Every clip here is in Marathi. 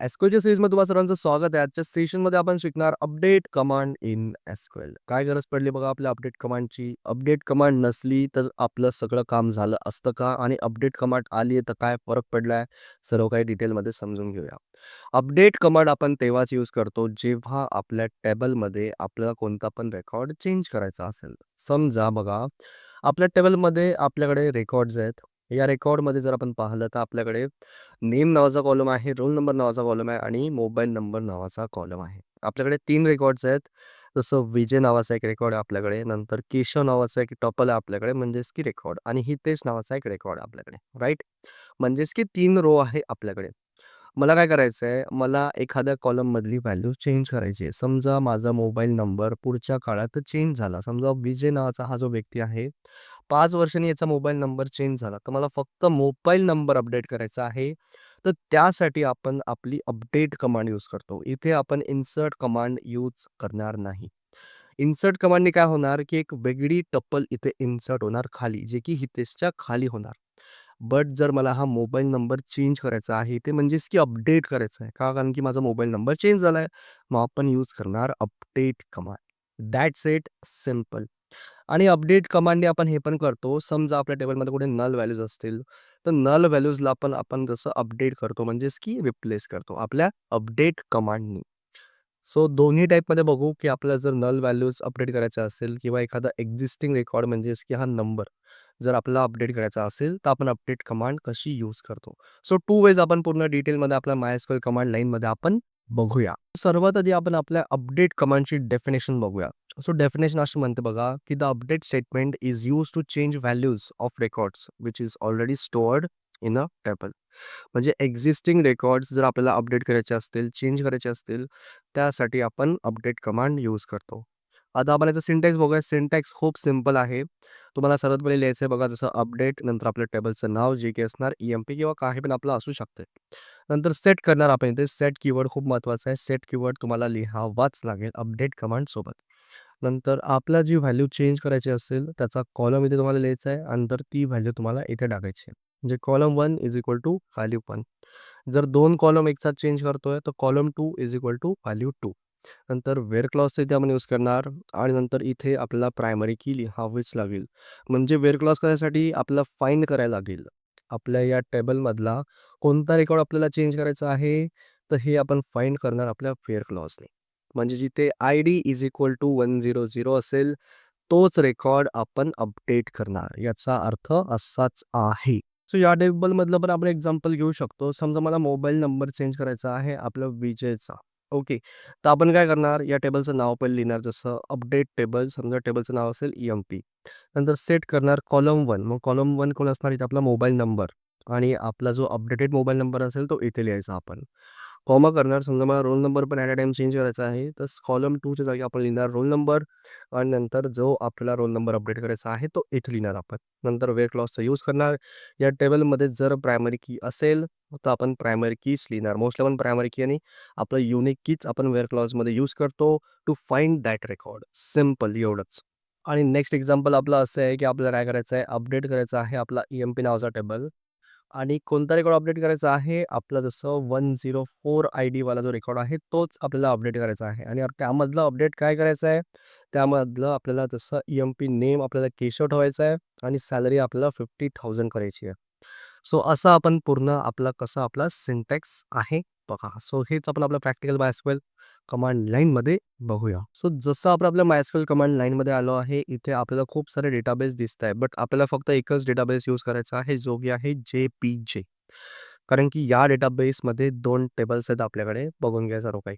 एसक्यूएलच्या सीरीजमध्ये तुम्हा सर्वांचं स्वागत आहे. आजच्या सेशनमध्ये आपण शिकणार अपडेट कमांड इन एसक्यूएल. काय गरज पडली बघा आपल्या अपडेट कमांडची? अपडेट कमांड नसली तर आपलं सगळं काम झालं असतं का? आणि अपडेट कमांड आली आहे तर काय फरक पडलाय? सर्व काही डिटेलमध्ये समजून घेऊया. अपडेट कमांड आपण तेव्हाच यूज करतो जेव्हा आपल्या टेबलमध्ये आपल्याला कोणता पण रेकॉर्ड चेंज करायचा असेल. समजा बघा, आपल्या टेबलमध्ये आपल्याकडे रेकॉर्ड्स आहेत. या रेकॉर्डमध्ये जर आपण पाहिलं तर आपल्याकडे नेम नावाचा कॉलम आहे, रोल नंबर नावाचा कॉलम आहे आणि मोबाईल नंबर नावाचा कॉलम आहे. आपल्याकडे 3 रेकॉर्ड्स आहेत. जसं विजय नावाचा एक रेकॉर्ड आहे आपल्याकडे, नंतर केशव नावाचा एक टपल आहे आपल्याकडे म्हणजेच की रेकॉर्ड आणि हितेश नावाचा एक रेकॉर्ड आहे आपल्याकडे, राइट? म्हणजेच की 3 रो आहे आपल्याकडे. मला काय करायचं आहे, मला एखाद्या कॉलममधली व्हॅल्यू चेंज करायची आहे. समजा माझा मोबाईल नंबर पुढच्या काळात चेंज झाला. समजा विजय नावाचा हा जो व्यक्ती आहे, 5 वर्षांनी याचा मोबाईल नंबर चेंज झाला. तर मला फक्त मोबाईल नंबर अपडेट करायचा आहे. तर त्यासाठी आपण आपली अपडेट कमांड यूज करतो. इथे आपण इन्सर्ट कमांड यूज करणार नाही. इन्सर्ट कमांडने काय होणार, की एक वेगळी टपल इथे इन्सर्ट होणार खाली, जे की हितेशच्या खाली होणार. बट जर मला हा मोबाईल नंबर चेंज करायचा आहे, ते म्हणजेच की अपडेट करायचा आहे. का? कारण की माझा मोबाईल नंबर चेंज झालाय. मग आपण यूज करणार update command. That's it, simple. आणि अपडेट कमांडने आपण हे पण करतो, समजा आपल्या टेबलमध्ये कुठे नल व्हॅल्यूज असतील, तर नल व्हॅल्यूजला पण आपण जसं अपडेट करतो म्हणजेच की रिप्लेस करतो आपल्या अपडेट कमांडनी. सो दोन्ही टाईपमध्ये बघू, की आपल्याला जर नल व्हॅल्यूज अपडेट करायच्या असेल किंवा एखादा एक्झिस्टिंग रेकॉर्ड म्हणजेच की हा नंबर जर आपल्याला अपडेट करायचा असेल, तर आपण अपडेट कमांड कशी यूज करतो. सो 2 वेज आपण पूर्ण डिटेलमध्ये आपल्या MySQL कमांड लाईनमध्ये आपण बघूया. सर्वात आधी आपण आपल्या अपडेट कमांडची डेफिनेशन बघूया. सो डेफिनेशन अशी म्हणते बघा, की the update statement is used to change values of records which is already stored in a table. म्हणजे एक्झिस्टिंग रेकॉर्ड्स जर आपल्याला अपडेट करायचे असतील, चेंज करायचे असतील, त्यासाठी आपण अपडेट कमांड यूज करतो. आता आपण याचा सिंटॅक्स बघूया. सिंटॅक्स खूप सिंपल आहे. तुम्हाला सर्वात पहिले लिहायचं आहे बघा, जसं अपडेट नंतर आपल्या टेबलचं नाव जे काही असणार EMP किंवा काही पण आपलं असू शकते. नंतर सेट करणार आपण इथे. सेट कीवर्ड खूप महत्त्वाचा आहे. सेट कीवर्ड तुम्हाला लिहावाच लागेल अपडेट कमांड सोबत. नंतर आपला जी व्हॅल्यू चेंज करायची असेल त्याचा कॉलम इथे तुम्हाला लिहायचा आहे. नंतर ती व्हॅल्यू तुम्हाला इथे टाकायची आहे. म्हणजे column 1 is equal to value 1. जर 2 कॉलम एकसाथ चेंज करतोय तर column 2 is equal to value 2. नंतर व्हेअर क्लॉजचं इथे आपण यूज करणार आणि नंतर इथे आपल्याला प्रायमरी की लिहावीच लागेल. म्हणजे व्हेअर क्लॉज करायसाठी आपल्याला फाइंड करायला लागेल. आपल्या या टेबलमधला कोणता रेकॉर्ड आपल्याला चेंज करायचा आहे, तर हे आपण फाइंड करणार आपल्या व्हेअर क्लॉजने. म्हणजे जिथे आयडी इज इक्वल टू 100 असेल, तोच रेकॉर्ड आपण अपडेट करणार. याचा अर्थ असाच आहे. सो या टेबलमधलं पण आपण एक्झाम्पल घेऊ शकतो. समजा मला मोबाईल नंबर चेंज करायचा आहे आपल्या विजयचा. ओके. तर आपण काय करणार, या टेबलचं नाव पहिले लिहिणार जसं अपडेट टेबल. समजा टेबलचं नाव असेल EMP. नंतर सेट करणार कॉलम 1. मग कॉलम 1 कोण असणार, इथे आपला मोबाईल नंबर आणि आपला जो अपडेटेड मोबाईल नंबर असेल तो इथे लिहायचा आपण. कॉमा करणार. समजा मला रोल नंबर पण ॲट अ टाईम चेंज करायचा आहे, तर कॉलम 2च्या जागी आपण लिहिणार रोल नंबर आणि नंतर जो आपल्याला रोल नंबर अपडेट करायचा आहे तो इथे लिहिणार आपण. नंतर व्हेअर क्लॉजचा यूज करणार. या टेबलमध्ये जर प्रायमरी की असेल, तर आपण प्रायमरी कीच लिहिणार. मोस्टली आपण प्रायमरी की आणि आपलं युनिक कीच आपण व्हेअर क्लॉजमध्ये यूज करतो to find that record. Simple एवढंच. आणि नेक्स्ट एक्झाम्पल आपलं असं आहे, की आपल्याला काय करायचं आहे, अपडेट करायचा आहे आपला EMP नावाचा टेबल आणि कोणता रेकॉर्ड अपडेट करायचा आहे, आपला जसं 104 आयडीवाला जो रेकॉर्ड आहे, तोच आपल्याला अपडेट करायचा आहे आणि त्यामधलं अपडेट काय करायचं आहे, त्यामधलं आपल्याला जसं EMP नेम आपल्याला केशव ठेवायचा आहे आणि सॅलरी आपल्याला 50,000 करायची आहे. सो असं आपण पूर्ण आपला सिंटॅक्स आहे बघा. सो हेच आपण आपलं प्रॅक्टिकल MySQL कमांड लाईनमध्ये बघूया. सो जसं आपण आपल्या MySQL कमांड लाईनमध्ये आलो आहे, इथे आपल्याला खूप सारे डेटाबेस दिसत आहे. बट आपल्याला फक्त एकच डेटाबेस यूज करायचा आहे, जो की आहे JPJ. कारण की या डेटाबेसमध्ये 2 टेबल्स आहेत आपल्याकडे. बघून घ्या सर्व काही.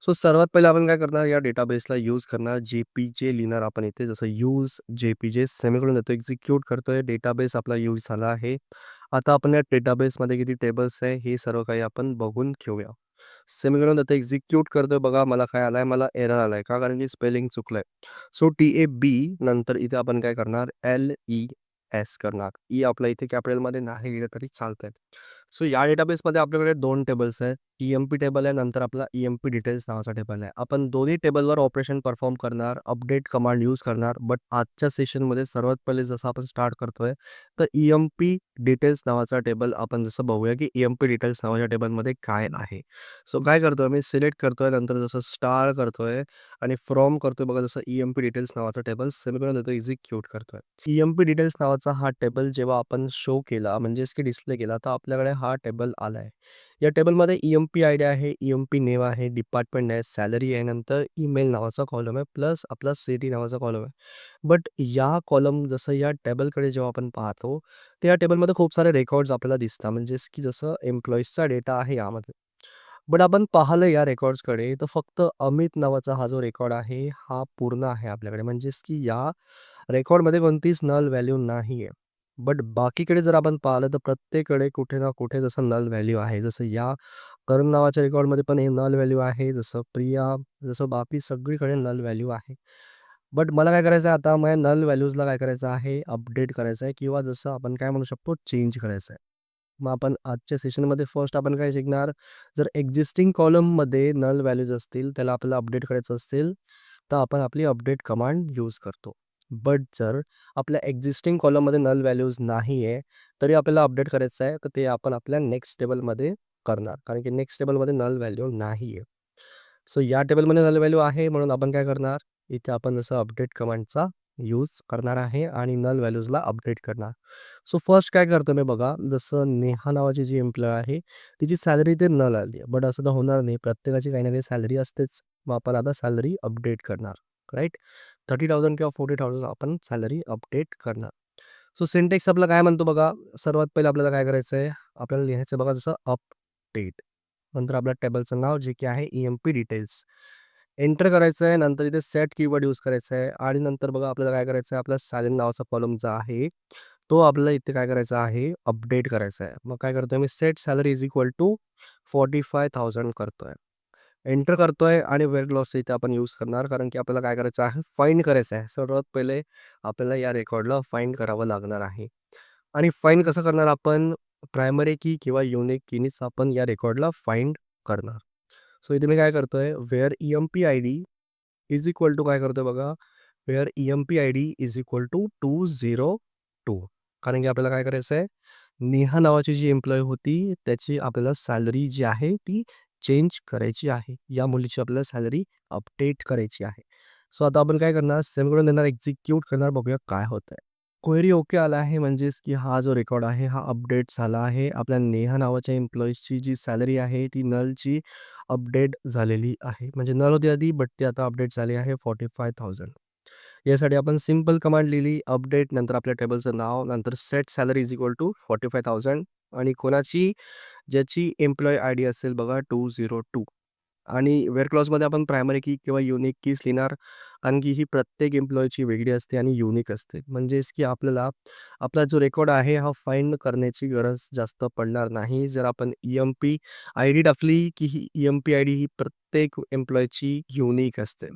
सो सर्वात पहिले आपण काय करणार, या डेटाबेसला यूज करणार. JPJ लिहिणार आपण इथे. जसं यूज JPJ सेमीकोलन देतो, एक्झिक्यूट करतोय. डेटाबेस आपला यूज झाला आहे. आता आपण या डेटाबेसमध्ये किती टेबल्स आहे, हे सर्व काही आपण बघून घेऊया. सेमीकोलन देतो, एक्झिक्यूट करतोय. बघा मला काय आलाय, मला एरर आलाय. का? कारण की स्पेलिंग चुकलंय. सो TAB नंतर इथे आपण काय करणार, LES करणार. आपला इथे कॅपिटलमध्ये नाही लिहिलं तरी चालतंय. सो या डेटाबेसमध्ये आपल्याकडे 2 टेबल्स आहेत. ई-एम-पी टेबल आहे, नंतर आपला ई-एम-पी डिटेल्स नावाचा टेबल आहे. आपण दोन्ही टेबलवर ऑपरेशन परफॉर्म करणार, अपडेट कमांड यूज करणार. बट आजच्या सेशनमध्ये सर्वात पहिले जसं आपण स्टार्ट करतोय, तर ई-एम-पी डिटेल्स नावाचा टेबल आपण जसं बघूया, की ई-एम-पी डिटेल्स नावाच्या टेबलमध्ये काय आहे. सो काय करतोय मी सिलेक्ट करतोय, नंतर जसं स्टार करतोय आणि फ्रॉम करतोय बघा, जसं ई-एम-पी डिटेल्स नावाचा टेबल सेमीकोलन देतो, एक्झिक्यूट करतोय. ई-एम-पी डिटेल्स नावाचा हा टेबल जेव्हा आपण शो केला म्हणजेच की डिस्प्ले केला, तर आपल्याकडे हा टेबल आलाय. या टेबलमध्ये ई-एम-पी आयडी आहे, ई-एम-पी नेम आहे, डिपार्टमेंट आहे, सॅलरी आहे, नंतर ईमेल नावाचा कॉलम आहे, प्लस आपला सिटी नावाचा कॉलम आहे. बट या कॉलम जसं या टेबलकडे जेव्हा आपण पाहतो, तर या टेबलमध्ये खूप सारे रेकॉर्ड्स आपल्याला दिसतात. म्हणजेच की जसं एम्प्लॉईजचा डेटा आहे यामध्ये. बट आपण पाहिलं या रेकॉर्ड्सकडे, तर फक्त अमित नावाचा हा जो रेकॉर्ड आहे, हा पूर्ण आहे आपल्याकडे. म्हणजेच की या रेकॉर्डमध्ये कोणतीच नल व्हॅल्यू नाही आहे. बट बाकीकडे जर आपण पाहिलं, तर प्रत्येकडे कुठे ना कुठे जसं नल व्हॅल्यू आहे. जसं या करण नावाच्या रेकॉर्डमध्ये पण हे नल व्हॅल्यू आहे. जसं प्रिया, जसं बाकी सगळीकडे नल व्हॅल्यू आहे. बट मला काय करायचं आहे आता, माझ्या नल व्हॅल्यूजला काय करायचं आहे, अपडेट करायचं आहे किंवा जसं आपण काय म्हणू शकतो, चेंज करायचं आहे. मग आपण आजच्या सेशनमध्ये फर्स्ट आपण काय शिकणार, जर एक्झिस्टिंग कॉलममध्ये नल व्हॅल्यूज असतील, त्याला आपल्याला अपडेट करायचं असतील, तर आपण आपली अपडेट कमांड यूज करतो. बट जर आपल्या एक्झिस्टिंग कॉलममध्ये नल व्हॅल्यूज नाही आहे, तरी आपल्याला अपडेट करायचं आहे, तर ते आपण आपल्या नेक्स्ट टेबलमध्ये करणार. कारण की नेक्स्ट टेबलमध्ये नल व्हॅल्यू नाही आहे. सो या टेबलमध्ये नल व्हॅल्यू आहे, म्हणून आपण काय करणार, इथे आपण जसं अपडेट कमांडचा यूज करणार आहे आणि नल व्हॅल्यूजला अपडेट करणार. सो फर्स्ट काय करतो मी बघा, जसं नेहा नावाची जी एम्प्लॉय आहे, तिची सॅलरी ते नल आली आहे. बट असं तर होणार नाही, प्रत्येकाची काही ना काही सॅलरी असतेच. मग आपण आता सॅलरी अपडेट करणार, राईट. 30,000 किंवा 40,000 आपण सॅलरी अपडेट करणार. सो सिंटेक्स आपला काय म्हणतो बघा, सर्वात पहिलं आपल्याला काय करायचं आहे, आपल्याला लिहायचं बघा जसं अपडेट. नंतर आपल्या टेबलचं नाव जे की आहे ई-एम-पी डिटेल्स. एंटर करायचं आहे, नंतर इथे सेट कीवर्ड यूज करायचा आहे आणि नंतर बघा आपल्याला काय करायचं आहे, आपला सॅलरी नावाचा कॉलम जो आहे, तो आपल्याला इथे काय करायचा आहे, अपडेट करायचा आहे. मग काय करतोय मी, set salary is equal to 45,000 करतोय. एंटर करतोय आणि वेट लॉस इथे आपण यूज करणार, कारण की आपल्याला काय करायचं आहे, फाइंड करायचं आहे. सर्वात पहिले आपल्याला या रेकॉर्डला फाइंड करावं लागणार आहे. आणि फाइंड कसं करणार आपण, प्रायमरी की किंवा युनिक कीनीच आपण या रेकॉर्डला फाइंड करणार. सो इथे मी काय करतोय, where E M P ID is equal to काय करतोय बघा, where E M P ID is equal to 202. कारण की आपल्याला काय करायचं आहे, नेहा नावाची जी एम्प्लॉई होती, त्याची आपल्याला सॅलरी जी आहे ती चेंज करायची आहे. या मुलीची आपल्याला सॅलरी अपडेट करायची आहे. सो आता आपण काय करणार, सेमीकोलन देणार, एक्झिक्यूट करणार, बघूया काय होतंय. क्वेरी ओके आला आहे, म्हणजेच की हा जो रेकॉर्ड आहे हा अपडेट झाला आहे. आपल्या नेहा नावाच्या एम्प्लॉईजची जी सॅलरी आहे ती नलची अपडेट झालेली आहे. म्हणजे नल होती आधी, बट ती आता अपडेट झाली आहे 45,000. यासाठी आपण सिंपल कमांड लिहिली, अपडेट, नंतर आपल्या टेबलचं नाव, नंतर set salary is equal to 45,000 आणि कोणाची, ज्याची एम्प्लॉई आयडी असेल बघा 202. आणि वेअर क्लॉजमध्ये आपण प्रायमरी की किंवा युनिक कीज लिहिणार, कारण की ही प्रत्येक एम्प्लॉयची वेगळी असते आणि युनिक असते. म्हणजेच की आपल्याला आपला जो रेकॉर्ड आहे हा फाइंड करण्याची गरज जास्त पडणार नाही. जर आपण ई-एम-पी आयडी टाकली, की ही ई-एम-पी आयडी ही प्रत्येक एम्प्लॉयची युनिक असते.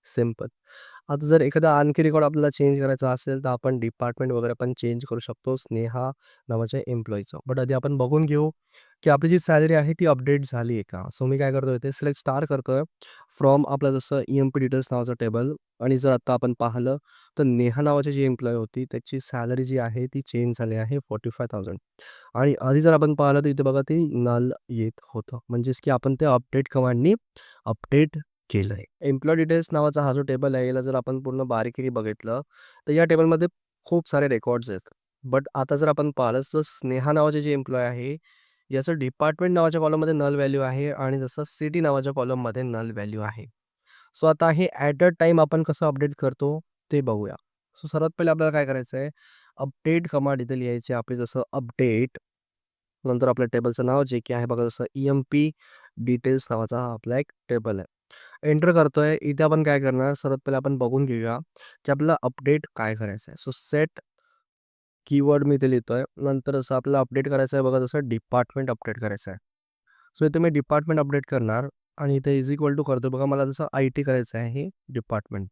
सिंपल. आता जर एखादा आणखी रेकॉर्ड आपल्याला चेंज करायचा असेल, तर आपण डिपार्टमेंट वगैरे पण चेंज करू शकतो स्नेहा नावाच्या एम्प्लॉईचं. बट आधी आपण बघून घेऊ, की आपली जी सॅलरी आहे ती अपडेट झाली आहे का? सो मी काय करतोय, ते सिलेक्ट स्टार करतोय. फ्रॉम आपलं जसं ई-एम-पी डिटेल्स नावाचं टेबल आणि जर आता आपण पाहिलं, तर नेहा नावाची जी एम्प्लॉई होती, त्याची सॅलरी जी आहे ती चेंज झाली आहे 45,000. आणि आधी जर आपण पाहिलं, तर इथे बघा ती नल येत होतं. म्हणजेच की आपण ते अपडेट कमांडनी अपडेट केलंय. एम्प्लॉयी डिटेल्स नावाचा हा जो टेबल आहे, याला जर आपण पूर्ण बारीकीने बघितलं, तर या टेबलमध्ये खूप सारे रेकॉर्ड्स आहेत. बट आता जर आपण पाहिलं, तर स्नेहा नावाचे जे एम्प्लॉयी आहे, याचं डिपार्टमेंट नावाच्या कॉलममध्ये नल व्हॅल्यू आहे आणि जसं सिटी नावाच्या कॉलममध्ये नल व्हॅल्यू आहे. सो आता हे ॲट अ टाईम आपण कसं अपडेट करतो ते बघूया. सो सर्वात पहिले आपल्याला काय करायचं आहे, अपडेट कमांड इथे लिहायची आपली, जसं अपडेट, नंतर आपल्या टेबलचं नाव जे की आहे बघा, जसं ई-एम-पी डिटेल्स नावाचा हा आपला एक टेबल आहे. एंटर करतोय. इथे आपण काय करणार, सर्वात पहिले आपण बघून घेऊया, की आपल्याला अपडेट काय करायचं आहे. सो सेट कीवर्ड मी इथे लिहितोय. नंतर असं आपल्याला अपडेट करायचं आहे बघा, जसं डिपार्टमेंट अपडेट करायचं आहे. सो इथे मी डिपार्टमेंट अपडेट करणार आणि इथे इज इक्वल टू करतो बघा, मला जसं आय-टी करायचं आहे हे डिपार्टमेंट.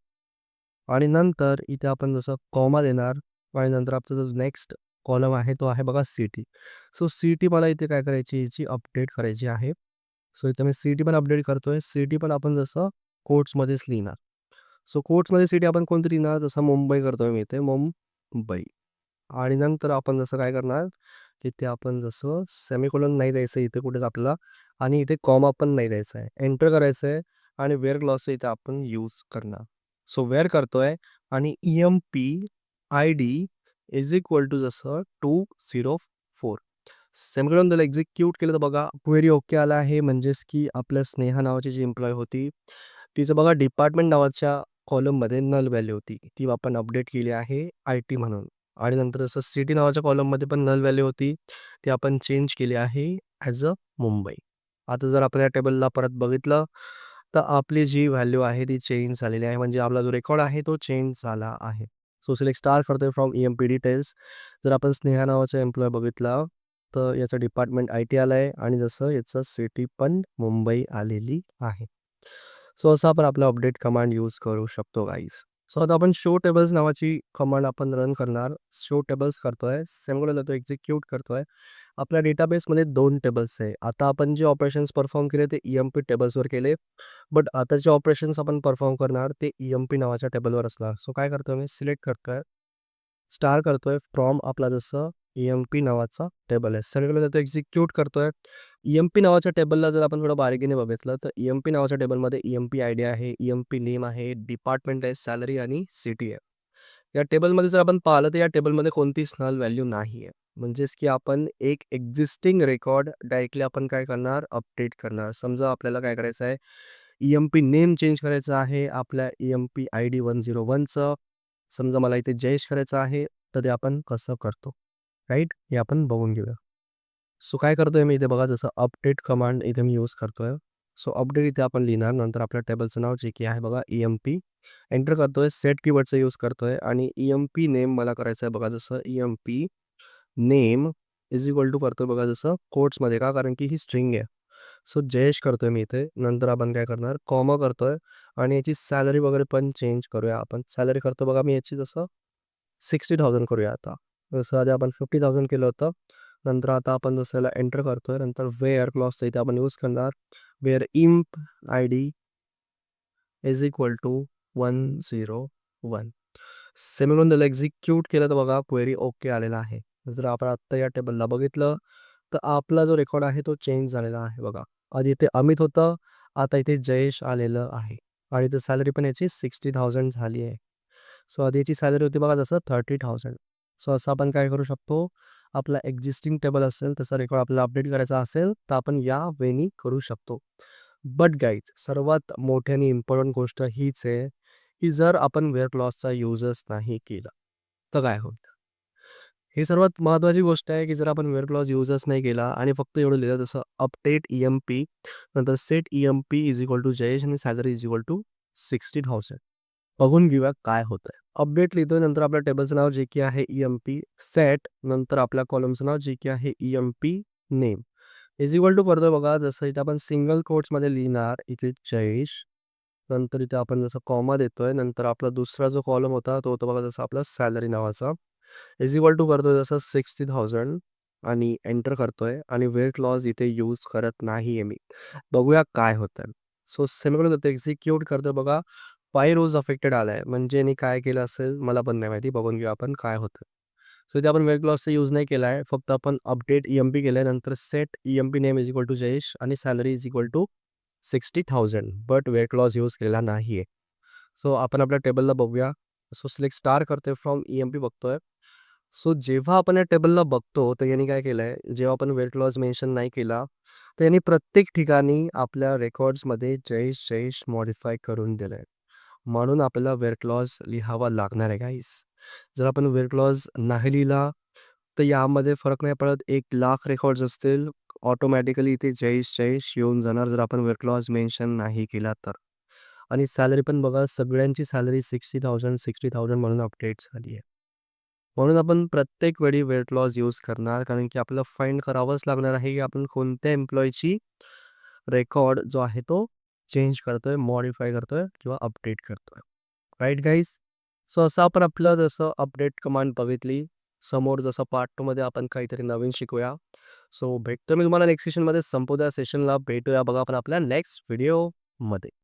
आणि नंतर इथे आपण जसं कॉमा देणार आणि नंतर आपलं नेक्स्ट कॉलम आहे तो आहे बघा सी-टी. सो सी-टी मला इथे काय करायची याची अपडेट करायची आहे. सो इथे मी सी-टी पण अपडेट करतोय. सी-टी पण आपण जसं कोट्समध्येच लिहिणार. सो कोट्समध्ये सी-टी आपण कोणती लिहिणार जसं मुंबई करतोय मी इथे मुंबई. आणि नंतर आपण जसं काय करणार, तिथे आपण जसं सेमीकोलन नाही द्यायचं इथे कुठेच आपल्याला आणि इथे कॉमा पण नाही द्यायचा आहे. एंटर करायचं आहे आणि वेअर क्लॉजचं इथे आपण यूज करणार. सो वेअर करतोय आणि EMP-ID इज इक्वल टू जसं 204. सेमीकोलन त्याला एक्झिक्यूट केलं तर बघा क्वेरी ओके आला आहे. म्हणजेच की आपल्या स्नेहा नावाची जी एम्प्लॉयी होती, तिचं बघा डिपार्टमेंट नावाच्या कॉलममध्ये नल व्हॅल्यू होती. ती आपण अपडेट केली आहे IT म्हणून. आणि नंतर जसं सिटी नावाच्या कॉलममध्ये पण नल व्हॅल्यू होती, ती आपण चेंज केली आहे ॲज अ मुंबई. आता जर आपण या टेबलला परत बघितलं, तर आपली जी व्हॅल्यू आहे ती चेंज झालेली आहे. म्हणजे आपला जो रेकॉर्ड आहे तो चेंज झाला आहे. सो सिलेक्ट स्टार करतोय फ्रॉम EMP डिटेल्स. जर आपण स्नेहा नावाचा एम्प्लॉय बघितला, तर याचं डिपार्टमेंट IT आलं आहे आणि जसं याचं सिटी पण मुंबई आलेली आहे. सो असं आपण आपलं अपडेट कमांड यूज करू शकतो गाईज. सो आता आपण शो टेबल्स नावाची कमांड आपण रन करणार. शो टेबल्स करतोय, सेमीकोलनला तो एक्झिक्यूट करतोय. आपल्या डेटाबेसमध्ये 2 टेबल्स आहे. आता आपण जे ऑपरेशन्स परफॉर्म केले ते EMP टेबल्सवर केले. बट आता जे ऑपरेशन्स आपण परफॉर्म करणार ते EMP नावाच्या टेबलवर असणार. सो काय करतोय मी सिलेक्ट करतोय, स्टार करतोय फ्रॉम आपला जसं EMP नावाचा टेबल आहे. सगळीकडे तो एक्झिक्यूट करतोय. EMP नावाच्या टेबलला जर आपण थोडं बारीकीने बघितलं तर EMP नावाच्या टेबलमध्ये EMP-ID आहे, EMP नेम आहे, डिपार्टमेंट आहे, सॅलरी आणि सिटी आहे. या टेबलमध्ये जर आपण पाहिलं तर या टेबलमध्ये कोणतीच नल व्हॅल्यू नाही आहे. म्हणजेच की आपण एक एक्झिस्टिंग रेकॉर्ड डायरेक्टली आपण काय करणार अपडेट करणार. समजा आपल्याला काय करायचं आहे, EMP नेम चेंज करायचं आहे आपल्या EMP-ID 101चं. समजा मला इथे जयेश करायचं आहे, तर ते आपण कसं करतो, राईट? हे आपण बघून घेऊया. सो काय करतोय मी इथे बघा जसं अपडेट कमांड इथे मी यूज करतोय. सो अपडेट इथे आपण लिहिणार. नंतर आपल्या टेबलचं नाव जे की आहे बघा EMP. एंटर करतोय, सेट कीवर्डचा यूज करतोय आणि EMP नेम मला करायचं आहे बघा जसं EMP name is equal to करतोय बघा जसं कोट्समध्ये. का? कारण की ही स्ट्रिंग आहे. सो जयेश करतोय मी इथे. नंतर आपण काय करणार कॉमा करतोय आणि याची सॅलरी वगैरे पण चेंज करूया आपण. सॅलरी करतो बघा मी याची जसं 60,000 करूया आता. जसं आधी आपण 50,000 केलं होतं. नंतर आता आपण जसं याला एंटर करतोय. नंतर वेअर क्लॉजचा इथे आपण यूज करणार. Where EMP-ID is equal to 101. Semicolon त्याला एक्झिक्यूट केलं तर बघा क्वेरी ओके आलेला आहे. जर आपण आत्ता या टेबलला बघितलं, तर आपला जो रेकॉर्ड आहे तो चेंज झालेला आहे बघा. आधी इथे अमित होतं, आता इथे जयेश आलेलं आहे आणि इथे सॅलरी पण याची 60,000 झाली आहे. सो आधी याची सॅलरी होती बघा जसं 30,000. सो असं आपण काय करू शकतो, आपला एक्झिस्टिंग टेबल असेल त्याचा रेकॉर्ड आपल्याला अपडेट करायचा असेल तर आपण या वेनी करू शकतो. बट गाईज सर्वात मोठी आणि इम्पॉर्टंट गोष्ट हीच आहे, की जर आपण वेअर क्लॉजचा यूजच नाही केला तर काय होतं. ही सर्वात महत्त्वाची गोष्ट आहे, की जर आपण वेअर क्लॉज यूजच नाही केला आणि फक्त एवढं लिहिलं जसं अपडेट EMP नंतर set EMP is equal to Jayesh आणि सॅलरी इज इक्वल टू 60,000. बघून घेऊया काय होतंय. अपडेट लिहितोय नंतर आपल्या टेबलचं नाव जे की आहे EMP सेट नंतर आपल्या कॉलमचं नाव जे की आहे EMP name is equal to करतोय बघा जसं इथे आपण सिंगल कोट्समध्ये लिहिणार इथे जयेश. नंतर इथे आपण जसं कॉमा देतोय नंतर आपला दुसरा जो कॉलम होता तो होता बघा जसं आपला सॅलरी नावाचा इज इक्वल टू करतोय जसं 60,000 आणि एंटर करतोय आणि वेट लॉस इथे यूज करत नाहीये मी. बघूया काय होतंय. सो सेमीकोलन ते एक्झिक्यूट करतोय बघा 5 रोज अफेक्टेड आलाय. म्हणजे यांनी काय केलं असेल मला पण नाही माहिती. बघून घेऊ आपण काय होतं. सो इथे आपण वेट लॉसचा यूज नाही केला आहे. फक्त आपण अपडेट EMP केलंय नंतर set EMP name is equal to Jayesh आणि salary is equal to 60,000 but where clause use केलेला नाहीये. सो आपण आपल्या टेबलला बघूया. सो सिलेक्ट स्टार करतोय फ्रॉम EMP बघतोय. सो जेव्हा आपण या टेबलला बघतो तर यांनी काय केलंय, जेव्हा आपण वेट लॉस मेन्शन नाही केला, तर यांनी प्रत्येक ठिकाणी आपल्या रेकॉर्ड्समध्ये जयेश मॉडिफाय करून दिलंय. म्हणून आपल्याला वेट लॉस लिहावा लागणार आहे गाईस. जर आपण वेट लॉस नाही लिहिला, तर यामध्ये फरक नाही पडत. 1,00,000 रेकॉर्ड्स असतील, ऑटोमॅटिकली इथे जयेश येऊन जाणार जर आपण वेट लॉस मेन्शन नाही केला तर. आणि सॅलरी पण बघा सगळ्यांची सॅलरी 60,000 म्हणून अपडेट झाली आहे. म्हणून आपण प्रत्येक वेळी वेट लॉस यूज करणार कारण की आपल्याला फाइंड करावंच लागणार आहे की आपण कोणत्या एम्प्लॉयची रेकॉर्ड जो आहे तो चेंज करतोय, मॉडिफाय करतोय किंवा अपडेट करतोय. Right guys? सो असं आपण आपलं जसं अपडेट कमांड बघितली. समोर जसं पार्ट 2 मध्ये आपण काहीतरी नवीन शिकूया. सो भेटतो मी तुम्हाला नेक्स्ट सेशनमध्ये. संपू द्या सेशनला. भेटूया बघा आपण आपल्या नेक्स्ट व्हिडिओमध्ये.